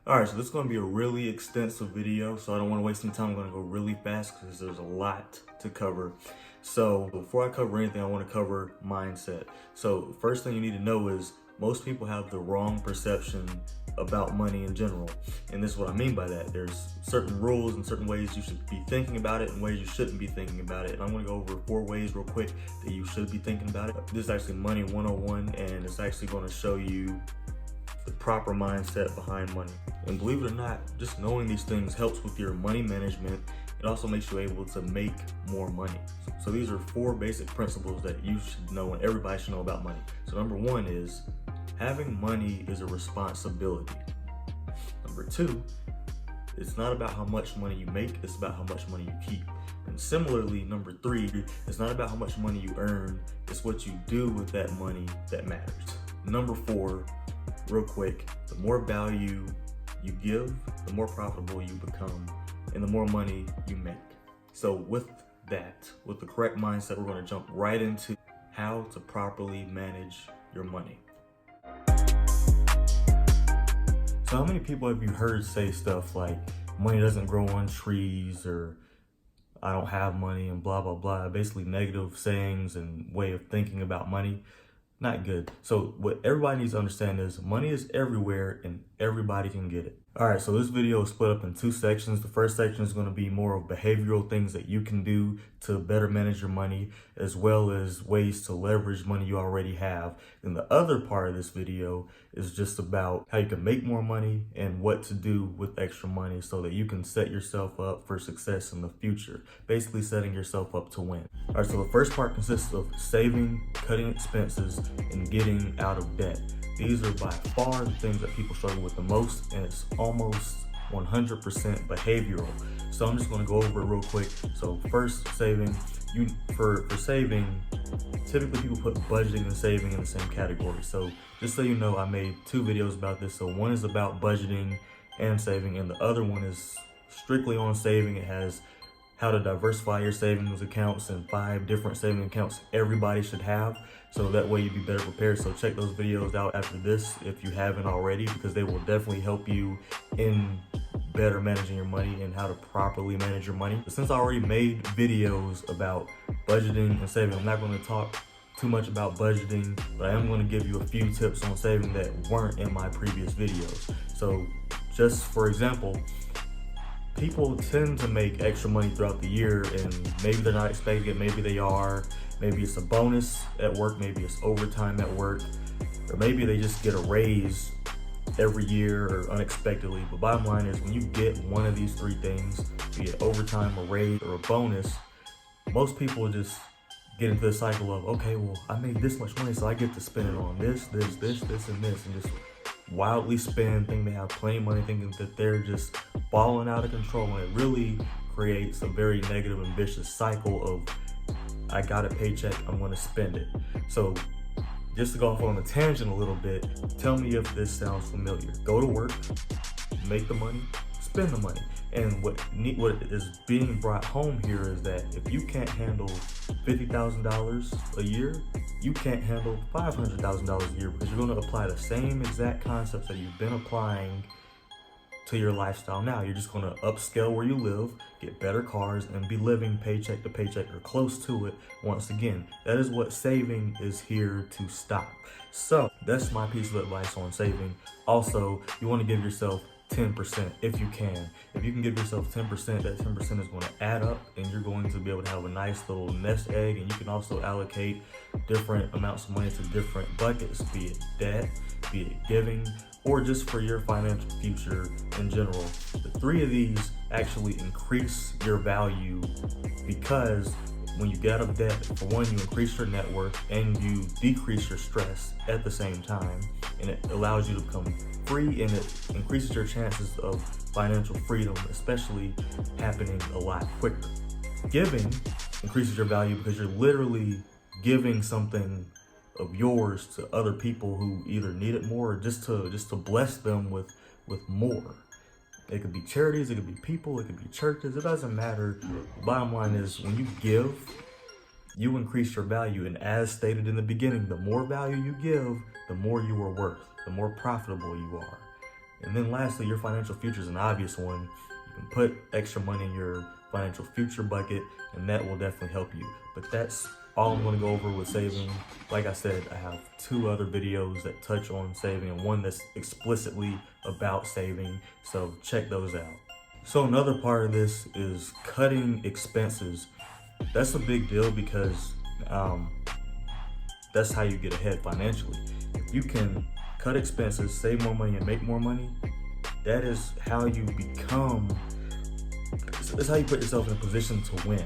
All right, so this is going to be a really extensive video, so I don't want to waste any time. I'm going to go really fast because there's a lot to cover. So before I cover anything, I want to cover mindset. So first thing you need to know is most people have the wrong perception about money in general. And this is what I mean by that. There's certain rules and certain ways you should be thinking about it and ways you shouldn't be thinking about it. And I'm going to go over 4 ways real quick that you should be thinking about it. This is actually Money 101, and it's actually going to show you the proper mindset behind money. And believe it or not, just knowing these things helps with your money management. It also makes you able to make more money. So these are 4 basic principles that you should know and everybody should know about money. So number 1 is having money is a responsibility. Number 2, it's not about how much money you make, it's about how much money you keep. And similarly, number 3, it's not about how much money you earn, it's what you do with that money that matters. Number 4, real quick, the more value you give, the more profitable you become, and the more money you make. So with that, with the correct mindset, we're going to jump right into how to properly manage your money. So how many people have you heard say stuff like, money doesn't grow on trees, or I don't have money, and blah, blah, blah. Basically negative sayings and way of thinking about money. Not good. So what everybody needs to understand is money is everywhere and everybody can get it. All right, so this video is split up in 2 sections. The first section is going to be more of behavioral things that you can do to better manage your money, as well as ways to leverage money you already have. And the other part of this video is just about how you can make more money and what to do with extra money so that you can set yourself up for success in the future. Basically setting yourself up to win. All right, so the first part consists of saving, cutting expenses, and getting out of debt. These are by far the things that people struggle with the most, and it's almost 100% behavioral. So I'm just going to go over it real quick. So first, saving. For saving, typically people put budgeting and saving in the same category. So just so you know, I made 2 videos about this. So one is about budgeting and saving, and the other one is strictly on saving. It has how to diversify your savings accounts and 5 different saving accounts everybody should have, so that way you'd be better prepared. So check those videos out after this if you haven't already, because they will definitely help you in better managing your money and how to properly manage your money. But since I already made videos about budgeting and saving, I'm not going to talk too much about budgeting, but I am going to give you a few tips on saving that weren't in my previous videos. So just for example, people tend to make extra money throughout the year, and maybe they're not expecting it, maybe they are. Maybe it's a bonus at work, maybe it's overtime at work, or maybe they just get a raise every year or unexpectedly. But bottom line is, when you get one of these 3 things, be it overtime, a raise, or a bonus, most people just get into the cycle of, okay, well, I made this much money, so I get to spend it on this, and just wildly spend, thinking they have plenty of money, thinking that they're just balling out of control. And it really creates a very negative and vicious cycle of, I got a paycheck, I'm going to spend it. So just to go off on a tangent a little bit, tell me if this sounds familiar. Go to work, make the money, spend the money. And what is being brought home here is that if you can't handle $50,000 a year, you can't handle $500,000 a year, because you're going to apply the same exact concepts that you've been applying to your lifestyle now. You're just going to upscale where you live, get better cars, and be living paycheck to paycheck or close to it. Once again, that is what saving is here to stop. So that's my piece of advice on saving. Also, you want to give yourself 10% if you can. If you can give yourself 10%, that 10% is going to add up, and you're going to be able to have a nice little nest egg. And you can also allocate different amounts of money to different buckets, be it debt, be it giving, or just for your financial future in general. The 3 of these actually increase your value, because when you get out of debt, for one, you increase your net worth and you decrease your stress at the same time, and it allows you to become free, and it increases your chances of financial freedom, especially happening a lot quicker. Giving increases your value because you're literally giving something of yours to other people who either need it more, or just to bless them with more. It could be charities, it could be people, it could be churches, it doesn't matter. The bottom line is, when you give, you increase your value. And as stated in the beginning, the more value you give, the more you are worth, the more profitable you are. And then lastly, your financial future is an obvious one. You can put extra money in your financial future bucket, and that will definitely help you. But that's all I'm going to go over with saving. Like I said, I have 2 other videos that touch on saving and one that's explicitly about saving, so check those out. So another part of this is cutting expenses. That's a big deal because that's how you get ahead financially. If you can cut expenses, save more money, and make more money, that is how you become, that's how you put yourself in a position to win.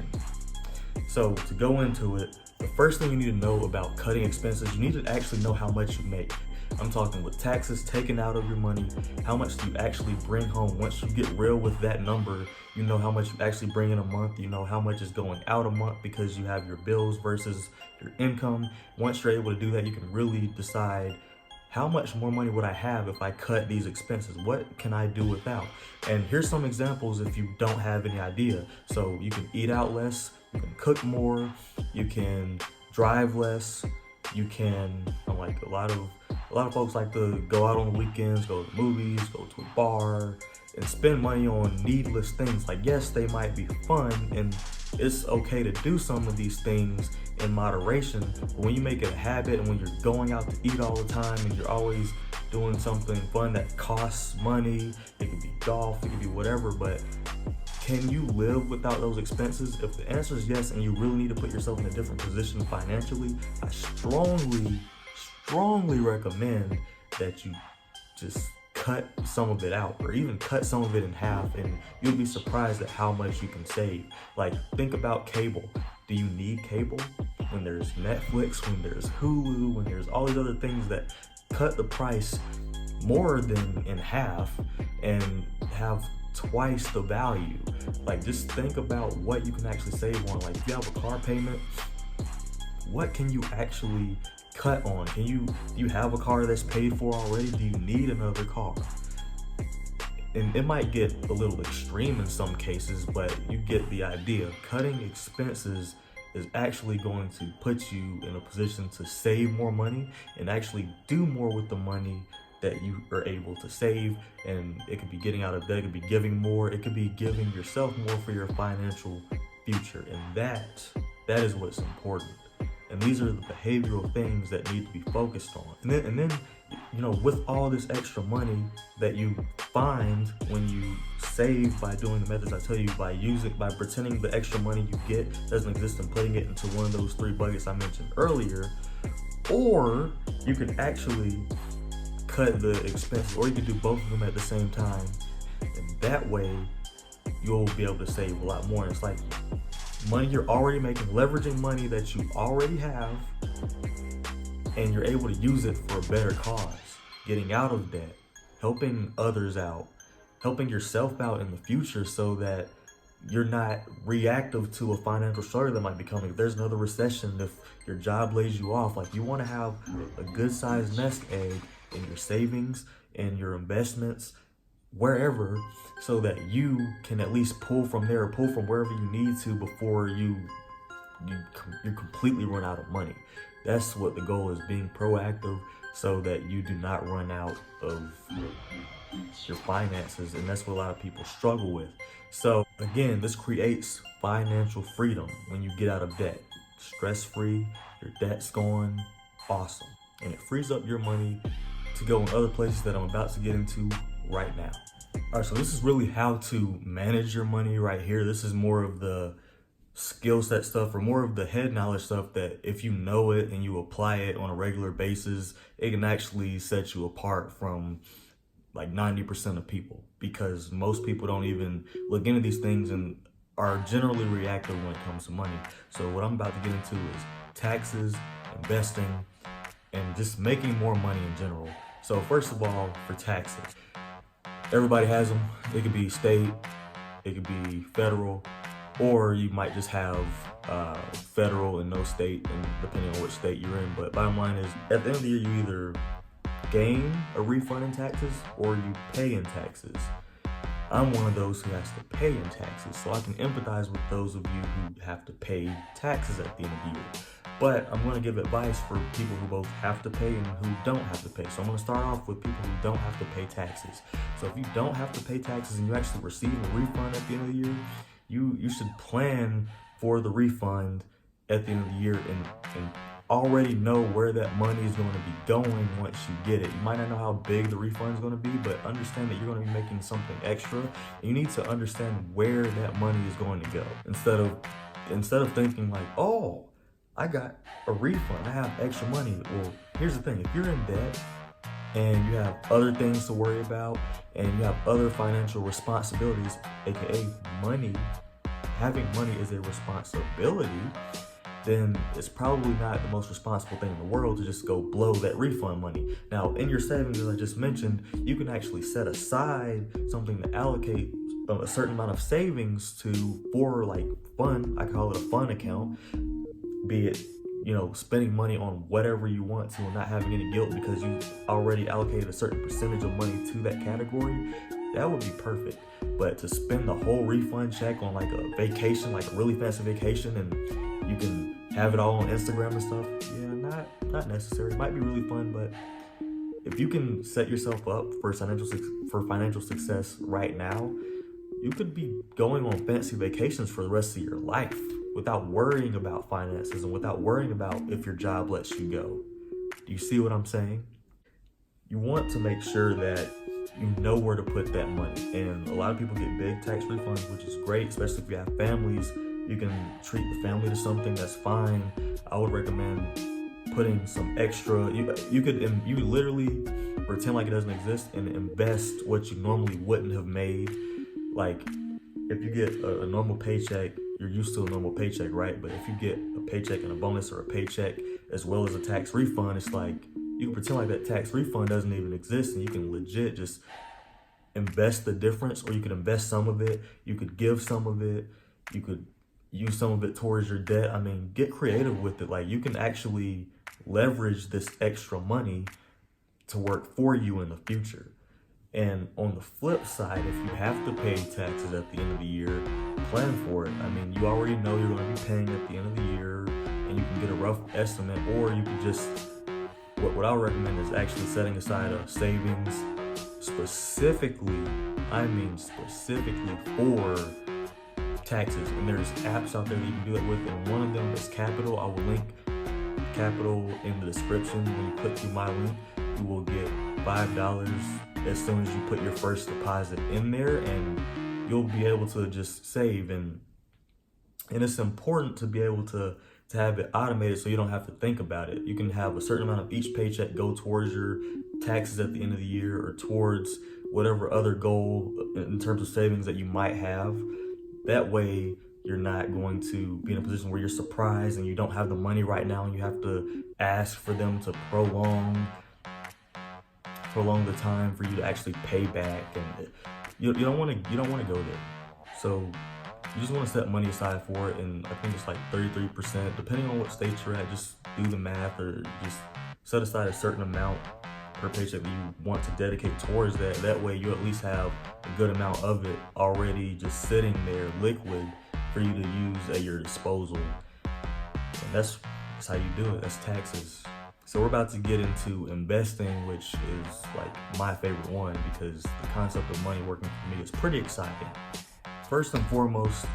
So to go into it, the first thing you need to know about cutting expenses, you need to actually know how much you make. I'm talking with taxes taken out of your money, how much do you actually bring home? Once you get real with that number, you know how much you actually bring in a month, you know how much is going out a month because you have your bills versus your income. Once you're able to do that, you can really decide how much more money would I have if I cut these expenses? What can I do without? And here's some examples if you don't have any idea. So you can eat out less, you can cook more, you can drive less, you can, like a lot of folks like to go out on the weekends, go to the movies, go to a bar, and spend money on needless things. Like, yes, they might be fun, and it's okay to do some of these things in moderation, but when you make it a habit and when you're going out to eat all the time and you're always doing something fun that costs money, it could be golf, it could be whatever, but can you live without those expenses? If the answer is yes, and you really need to put yourself in a different position financially, I strongly recommend that you just cut some of it out, or even cut some of it in half, and you'll be surprised at how much you can save. Like, think about cable. Do you need cable? When there's Netflix, when there's Hulu, when there's all these other things that cut the price more than in half and have twice the value. Like, just think about what you can actually save on. Like, if you have a car payment, what can you actually cut on? Do you have a car that's paid for already? Do you need another car? And it might get a little extreme in some cases, but you get the idea. Cutting expenses is actually going to put you in a position to save more money and actually do more with the money that you are able to save. And it could be getting out of debt, it could be giving more, it could be giving yourself more for your financial future. And that is what's important. And these are the behavioral things that need to be focused on. And then, you know, with all this extra money that you find when you save by doing the methods I tell you, by pretending the extra money you get doesn't exist and putting it into one of those 3 buckets I mentioned earlier, or you can actually cut the expenses, or you can do both of them at the same time. And that way, you'll be able to save a lot more. And it's like money you're already making, leveraging money that you already have, and you're able to use it for a better cause. Getting out of debt, helping others out, helping yourself out in the future so that you're not reactive to a financial struggle that might be coming. If there's another recession, if your job lays you off, like, you want to have a good sized nest egg in your savings and your investments, wherever, so that you can at least pull from there, or pull from wherever you need to before you completely run out of money. That's what the goal is, being proactive so that you do not run out of your finances. And that's what a lot of people struggle with. So again, this creates financial freedom when you get out of debt. Stress-free, your debt's gone, awesome. And it frees up your money to go in other places that I'm about to get into right now. All right, so this is really how to manage your money right here. This is more of the skill set stuff, or more of the head knowledge stuff that if you know it and you apply it on a regular basis, it can actually set you apart from like 90% of people, because most people don't even look into these things and are generally reactive when it comes to money. So what I'm about to get into is taxes, investing, and just making more money in general. So first of all, for taxes, everybody has them. It could be state, it could be federal, or you might just have federal and no state, and depending on which state you're in. But bottom line is, at the end of the year, you either gain a refund in taxes or you pay in taxes. I'm one of those who has to pay in taxes, so I can empathize with those of you who have to pay taxes at the end of the year. But I'm going to give advice for people who both have to pay and who don't have to pay. So I'm going to start off with people who don't have to pay taxes. So if you don't have to pay taxes and you actually receive a refund at the end of the year, you should plan for the refund at the end of the year and already know where that money is going to be going once you get it. You might not know how big the refund is going to be, but understand that you're going to be making something extra. And you need to understand where that money is going to go. Instead of thinking like, oh, I got a refund, I have extra money. Well, here's the thing, if you're in debt and you have other things to worry about and you have other financial responsibilities, aka money, having money is a responsibility, then it's probably not the most responsible thing in the world to just go blow that refund money. Now, in your savings, as I just mentioned, you can actually set aside something to allocate a certain amount of savings to for like fun. I call it a fun account, be it, spending money on whatever you want to and not having any guilt because you already allocated a certain percentage of money to that category. That would be perfect. But to spend the whole refund check on like a vacation, like a really fancy vacation, and you can have it all on Instagram and stuff, not necessary. It might be really fun, but if you can set yourself up for financial success right now, you could be going on fancy vacations for the rest of your life without worrying about finances and without worrying about if your job lets you go. Do you see what I'm saying? You want to make sure that you know where to put that money. And a lot of people get big tax refunds, which is great, especially if you have families. You can treat the family to something, that's fine. I would recommend putting some extra. You could literally pretend like it doesn't exist and invest what you normally wouldn't have made. Like if you get a normal paycheck, you're used to a normal paycheck, right? But if you get a paycheck and a bonus or a paycheck as well as a tax refund, it's like you can pretend like that tax refund doesn't even exist and you can legit just invest the difference, or you could invest some of it, you could give some of it, you could use some of it towards your debt. I mean, get creative with it. Like you can actually leverage this extra money to work for you in the future. And on the flip side, if you have to pay taxes at the end of the year, plan for it. I mean, you already know you're going to be paying at the end of the year and you can get a rough estimate, or you can just, what I would recommend is actually setting aside a savings specifically for taxes. And there's apps out there that you can do that with, and one of them is Capital. I will link Capital in the description. When you click through my link, you will get $5 as soon as you put your first deposit in there, and you'll be able to just save. And it's important to be able to have it automated so you don't have to think about it. You can have a certain amount of each paycheck go towards your taxes at the end of the year, or towards whatever other goal in terms of savings that you might have. That way you're not going to be in a position where you're surprised and you don't have the money right now and you have to ask for them to prolong the time for you to actually pay back, and you don't want to go there. So you just want to set money aside for it, and I think it's like 33%, depending on what state you're at. Just do the math, or just set aside a certain amount per paycheck that you want to dedicate towards that. That way you at least have a good amount of it already just sitting there liquid for you to use at your disposal. And that's how you do it. That's taxes. So we're about to get into investing, which is like my favorite one because the concept of money working for me is pretty exciting. First and foremost,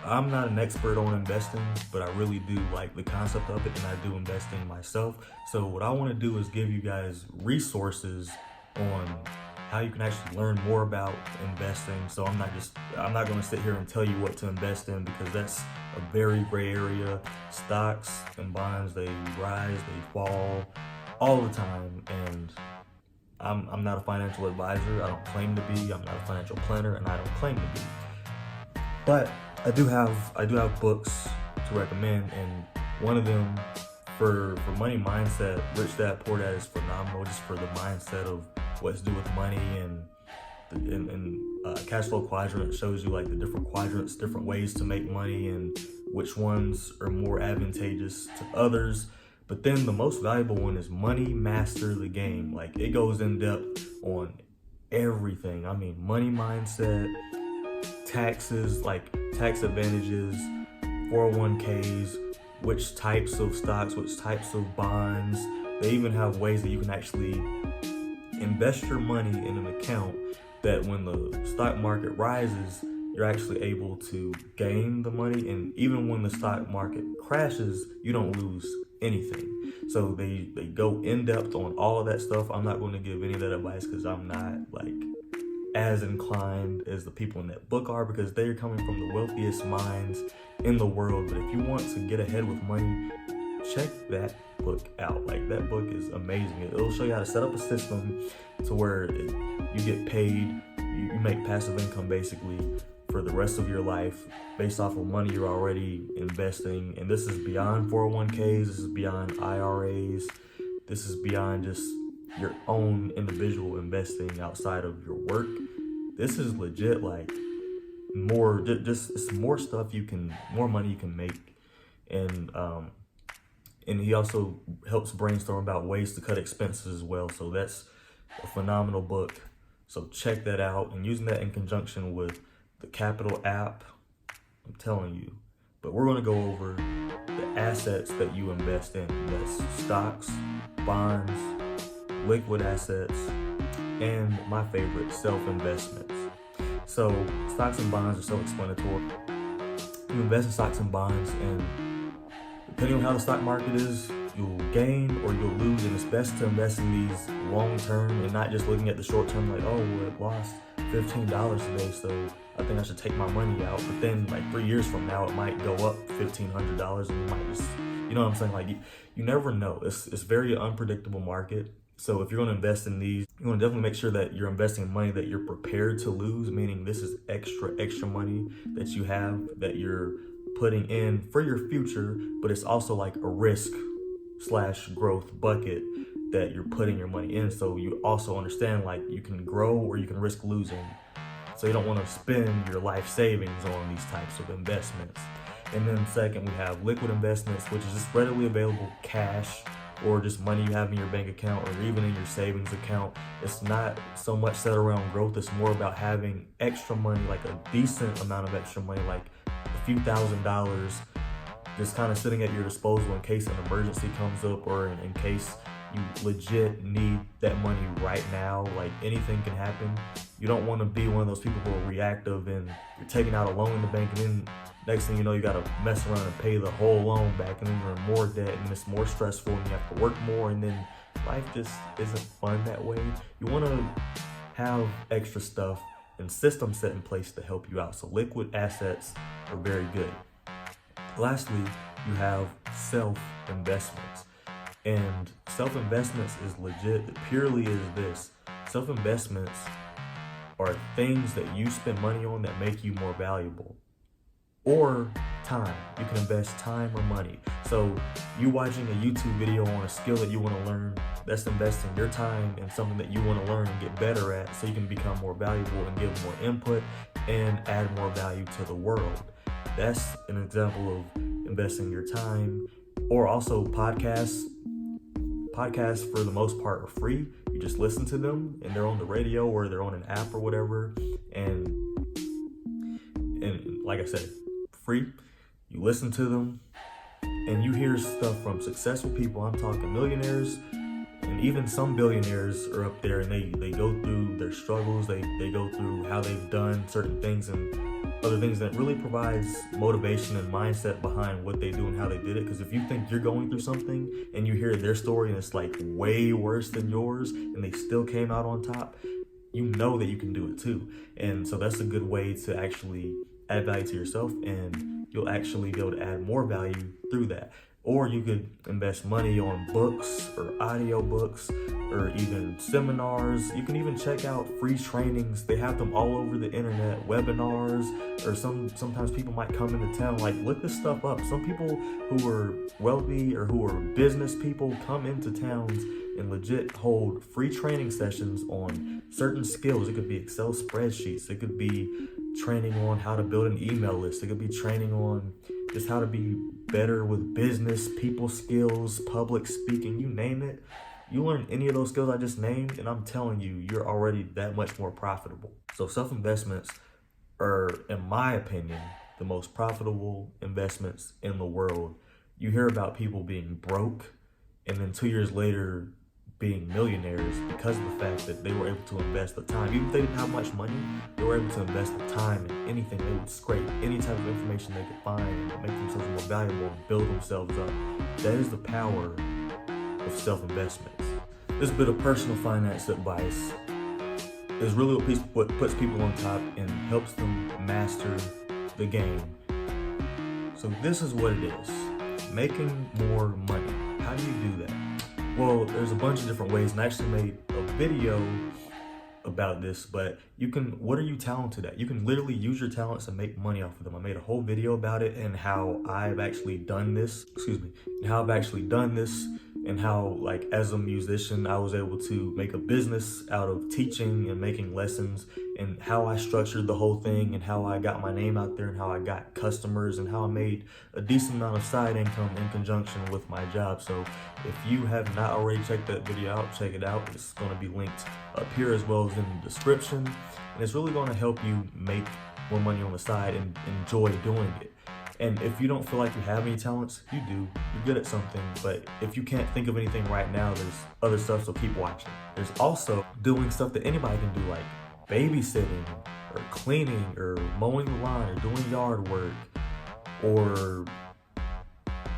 I'm not an expert on investing, but I really do like the concept of it, and I do investing myself. So what I want to do is give you guys resources on how you can actually learn more about investing. So I'm not going to sit here and tell you what to invest in, because that's a very gray area. Stocks and bonds, they rise, they fall all the time, and I'm not a financial advisor. I don't claim to be. I'm not a financial planner, and I don't claim to be. But I do have books to recommend, and one of them for money mindset, Rich Dad Poor Dad, is phenomenal, just for the mindset of what to do with money. And cash flow quadrant shows you like the different quadrants, different ways to make money, and which ones are more advantageous to others. But then the most valuable one is Money Master the Game. Like, it goes in depth on everything. I mean, money mindset, taxes, like tax advantages, 401ks, which types of stocks, which types of bonds. They even have ways that you can actually invest your money in an account that when the stock market rises, you're actually able to gain the money, and even when the stock market crashes, you don't lose anything. So they go in depth on all of that stuff. I'm not going to give any of that advice because I'm not like as inclined as the people in that book are, because they're coming from the wealthiest minds in the world. But if you want to get ahead with money, check that book out. Like, that book is amazing. It'll show you how to set up a system to where you get paid, you make passive income basically for the rest of your life based off of money you're already investing. And this is beyond 401ks, this is beyond IRAs, this is beyond just your own individual investing outside of your work. This is legit, like, more, just it's more stuff more money you can make. And he also helps brainstorm about ways to cut expenses as well. So that's a phenomenal book. So check that out. And using that in conjunction with the Capital app, I'm telling you. But we're going to go over the assets that you invest in. That's stocks, bonds, liquid assets, and my favorite, self-investments. So stocks and bonds are self-explanatory. You invest in stocks and bonds, and depending on how the stock market is, you'll gain or you'll lose, and it's best to invest in these long-term and not just looking at the short-term like, oh, well, it lost $15 today, so I think I should take my money out. But then like 3 years from now, it might go up $1,500 and you might just, you know what I'm saying? Like, you never know. It's very unpredictable market. So if you're going to invest in these, you want to definitely make sure that you're investing in money that you're prepared to lose, meaning this is extra money that you have, that you're putting in for your future, but it's also like a risk/growth bucket that you're putting your money in. So you also understand, like, you can grow or you can risk losing. So you don't want to spend your life savings on these types of investments. And then second, we have liquid investments, which is just readily available cash or just money you have in your bank account or even in your savings account. It's not so much set around growth. It's more about having extra money, like a decent amount of extra money, like a few $1,000s, just kind of sitting at your disposal in case an emergency comes up or in case you legit need that money right now. Like, anything can happen. You don't want to be one of those people who are reactive and you're taking out a loan in the bank, and then next thing you know, you got to mess around and pay the whole loan back, and then you're in more debt, and it's more stressful, and you have to work more, and then life just isn't fun that way. You want to have extra stuff and systems set in place to help you out. So liquid assets are very good. Lastly, you have self-investments. And self-investments is legit. It purely is this. Self-investments are things that you spend money on that make you more valuable. Or time. You can invest time or money. So you watching a YouTube video on a skill that you want to learn, that's investing your time in something that you want to learn and get better at, so you can become more valuable and give more input and add more value to the world. That's an example of investing your time. Or also podcasts. Podcasts, for the most part, are free. You just listen to them, and they're on the radio or they're on an app or whatever. And like I said, free. You listen to them, and you hear stuff from successful people. I'm talking millionaires, and even some billionaires are up there, and they go through their struggles. They go through how they've done certain things and other things, that really provides motivation and mindset behind what they do and how they did it. Because if you think you're going through something and you hear their story and it's like way worse than yours and they still came out on top, you know that you can do it too. And so that's a good way to actually add value to yourself, and you'll actually be able to add more value through that. Or you could invest money on books or audio books or even seminars. You can even check out free trainings. They have them all over the internet, webinars, or sometimes people might come into town. Like, look this stuff up. Some people who are wealthy or who are business people come into towns and legit hold free training sessions on certain skills. It could be Excel spreadsheets. It could be training on how to build an email list. It could be training on just how to be better with business, people skills, public speaking, you name it. You learn any of those skills I just named, and I'm telling you, you're already that much more profitable. So self-investments are, in my opinion, the most profitable investments in the world. You hear about people being broke and then 2 years later being millionaires because of the fact that they were able to invest the time. Even if they didn't have much money, they were able to invest the time in anything. They would scrape any type of information they could find and make themselves more valuable and build themselves up. That is the power of self-investments. This bit of personal finance advice is really what puts people on top and helps them master the game. So this is what it is: making more money. How do you do that? Well, there's a bunch of different ways, and I actually made a video about this, but what are you talented at? You can literally use your talents and make money off of them. I made a whole video about it and how I've actually done this, and how, like, as a musician, I was able to make a business out of teaching and making lessons, and how I structured the whole thing, and how I got my name out there, and how I got customers, and how I made a decent amount of side income in conjunction with my job. So if you have not already checked that video out, check it out. It's going to be linked up here as well as in the description, and it's really going to help you make more money on the side and enjoy doing it. And if you don't feel like you have any talents, you do. You're good at something, but if you can't think of anything right now, there's other stuff, so keep watching. There's also doing stuff that anybody can do, like babysitting or cleaning or mowing the lawn or doing yard work, or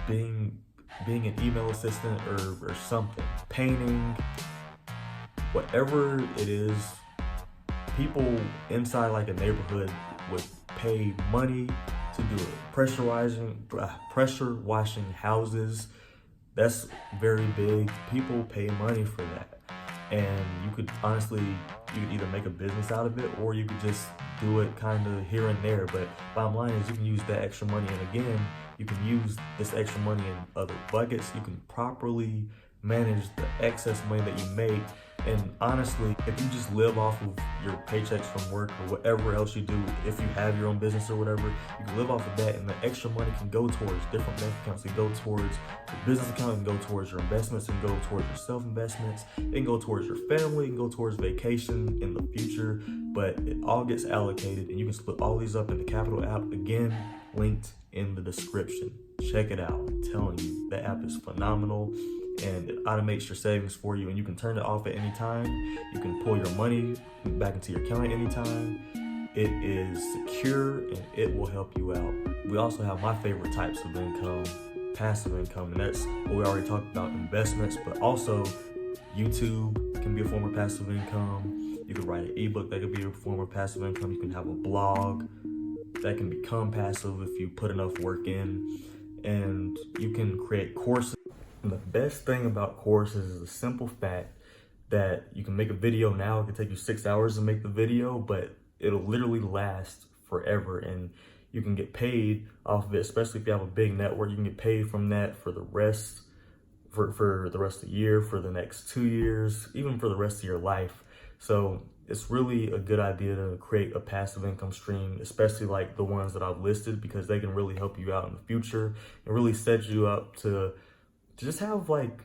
being an email assistant or something, painting, whatever it is. People inside like a neighborhood would pay money to do it. Pressure washing houses, that's very big. People pay money for that, and you could either make a business out of it, or you could just do it kind of here and there. But bottom line is, you can use that extra money, and again, you can use this extra money in other buckets. You can properly manage the excess money that you make. And honestly, if you just live off of your paychecks from work or whatever else you do, if you have your own business or whatever, you can live off of that, and the extra money can go towards different bank accounts. It can go towards your business account, it can go towards your investments, it can go towards your self-investments, it can go towards your family, it can go towards vacation in the future, but it all gets allocated, and you can split all these up in the Capital app, again, linked in the description. Check it out. I'm telling you, that app is phenomenal, and it automates your savings for you, and you can turn it off at any time. You can pull your money back into your account at any time. It is secure, and it will help you out. We also have my favorite types of income, passive income, and that's what we already talked about, investments, but also YouTube can be a form of passive income. You could write an ebook, that could be a form of passive income. You can have a blog that can become passive if you put enough work in, and you can create courses. And the best thing about courses is the simple fact that you can make a video now. It can take you 6 hours to make the video, but it'll literally last forever, and you can get paid off of it, especially if you have a big network. You can get paid from that for the rest of the year, for the next 2 years, even for the rest of your life. So it's really a good idea to create a passive income stream, especially like the ones that I've listed, because they can really help you out in the future and really set you up to just have like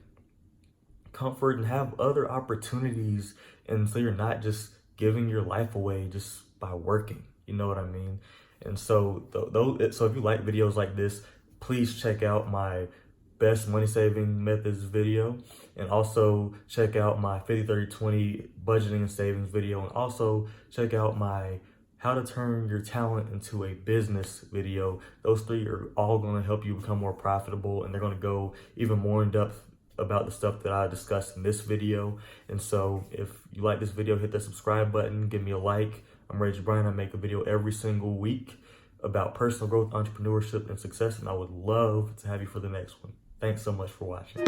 comfort and have other opportunities, and so you're not just giving your life away just by working, you know what I mean? And so so if you like videos like this, please check out my best money saving methods video, and also check out my 50-30-20 budgeting and savings video, and also check out my how to turn your talent into a business video. Those three are all going to help you become more profitable, and they're going to go even more in depth about the stuff that I discussed in this video. And so if you like this video, hit that subscribe button, give me a like. I'm Reggie Bryant. I make a video every single week about personal growth, entrepreneurship, and success, and I would love to have you for the next one. Thanks so much for watching.